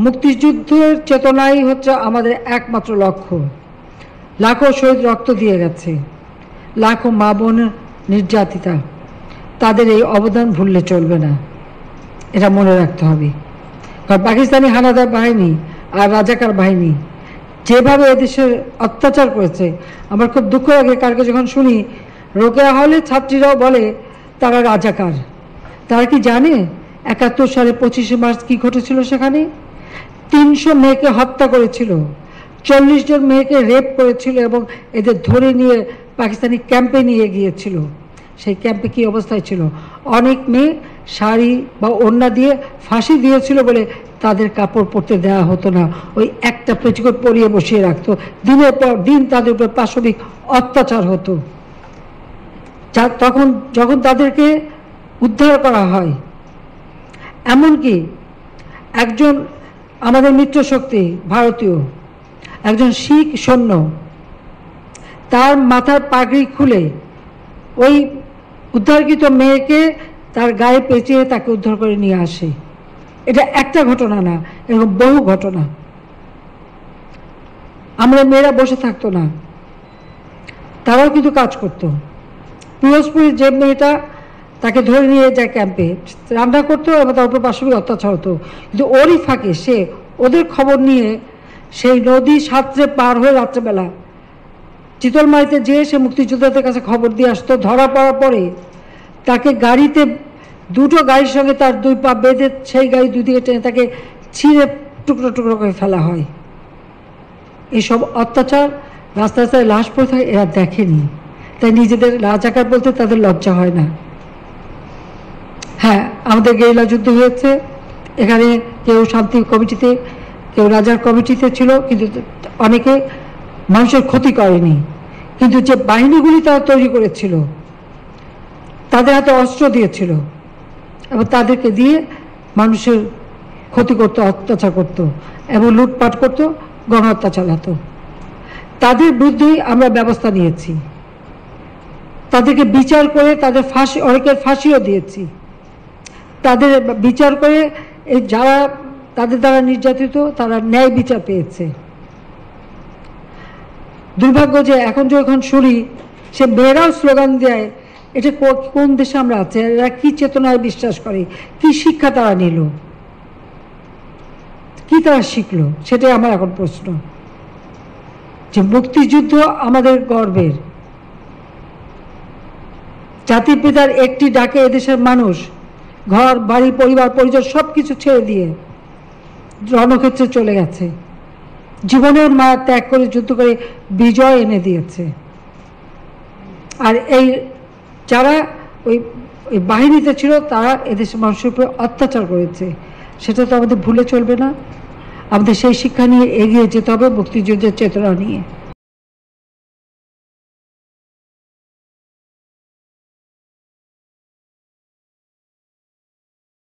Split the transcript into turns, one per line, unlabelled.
মুক্তিযুদ্ধের চেতনাই হচ্ছে আমাদের একমাত্র লক্ষ্য। লাখো শহীদ রক্ত দিয়ে গেছে, লাখো মা বোন নির্যাতিতা, তাদের এই অবদান ভুললে চলবে না, এটা মনে রাখতে হবে। কারণ পাকিস্তানি হানাদার বাহিনী আর রাজাকার বাহিনী যেভাবে এদেশের অত্যাচার করেছে, আমার খুব দুঃখ লাগে কালকে যখন শুনি রোকেয়া হলে ছাত্রীরাও বলে তারা রাজাকার। তারা কি জানে 71 সালে 25শে মার্চ কী ঘটেছিল? সেখানে 300 মেয়েকে হত্যা করেছিল, 40 জন মেয়েকে রেপ করেছিল এবং এদের ধরে নিয়ে পাকিস্তানি ক্যাম্পে নিয়ে গিয়েছিল। সেই ক্যাম্পে কী অবস্থায় ছিল? অনেক মেয়ে শাড়ি বা ওড়না দিয়ে ফাঁসি দিয়েছিল বলে তাদের কাপড় পরতে দেওয়া হতো না, ওই একটা পেটিকোট পরিয়ে বসিয়ে রাখতো। দিনের পর দিন তাদের উপর পাশবিক অত্যাচার হতো। তখন যখন তাদেরকে উদ্ধার করা হয়, এমনকি একজন আমাদের মিত্রশক্তি ভারতীয় একজন শিখ সৈন্য তার মাথার পাগড়ি খুলে ওই উদ্ধারকৃত মেয়েকে তার গায়ে পেঁচিয়ে তাকে উদ্ধার করে নিয়ে আসে। এটা একটা ঘটনা না, এরকম বহু ঘটনা। আমরা মেয়েরা বসে থাকতো না, তারাও কিন্তু কাজ করতো। পিরোজপুরের যে মেয়েটা, তাকে ধরে নিয়ে যায় ক্যাম্পে, রান্না করতো এবং তার উপর পাশবিক অত্যাচার হতো, কিন্তু ওরই ফাঁকে সে ওদের খবর নিয়ে সেই নদী সাঁতরে পার হয়ে রাত্রেবেলা চিতলমারিতে যেয়ে সে মুক্তিযোদ্ধাদের কাছে খবর দিয়ে আসতো। ধরা পড়ার পরে তাকে গাড়িতে, দুটো গাড়ির সঙ্গে তার 2 পা বেঁধে সেই গাড়ি দুদিকে টেনে তাকে ছিঁড়ে টুকরো টুকরো করে ফেলা হয়। এসব অত্যাচার, রাস্তায় রাস্তায় লাশ পড়ে থাকে, এরা দেখেনি, তাই নিজেদের রাজাকার বলতে তাদের লজ্জা হয় না। হ্যাঁ, আমাদের গেরিলা যুদ্ধ হয়েছে, এখানে কেউ শান্তি কমিটিতে, কেউ রাজার কমিটিতে ছিল, কিন্তু অনেকে মানুষের ক্ষতি করেনি। কিন্তু যে বাহিনীগুলি তারা তৈরি করেছিল, তাদের হাতে অস্ত্র দিয়েছিল এবং তাদেরকে দিয়ে মানুষের ক্ষতি করতো, অত্যাচার করতো এবং লুটপাট করতো, গণহত্যা চালাতো। তাদের বিরুদ্ধেই আমরা ব্যবস্থা নিয়েছি, তাদেরকে বিচার করে তাদের ফাঁসি, অনেকের ফাঁসিও দিয়েছি। তাদের বিচার করে এই যারা তাদের দ্বারা নির্যাতিত তারা ন্যায় বিচার পেয়েছে। দুর্ভাগ্য যে এখন যখন শুনি সে মেয়েরাও স্লোগান দেয়, এটা কোন দেশে আমরা আছি? এরা কি চেতনায় বিশ্বাস করে? কি শিক্ষা তারা নিল? কি তারা শিখলো? সেটাই আমার এখন প্রশ্ন। যে মুক্তিযুদ্ধ আমাদের গর্বের, জাতির পিতার একটি ডাকে এদেশের মানুষ ঘর বাড়ি পরিবার পরিজন সব কিছু ছেড়ে দিয়ে রণক্ষেত্রে চলে গেছে, জীবনের মায়া ত্যাগ করে যুদ্ধ করে বিজয় এনে দিয়েছে। আর এই যারা ওই বাহিনীতে ছিল তারা এদেশের মানুষের উপরে অত্যাচার করেছে, সেটা তো আমাদের ভুলে চলবে না। আমাদের সেই শিক্ষা নিয়ে এগিয়ে যেতে হবে, মুক্তিযুদ্ধের চেতনা নিয়ে।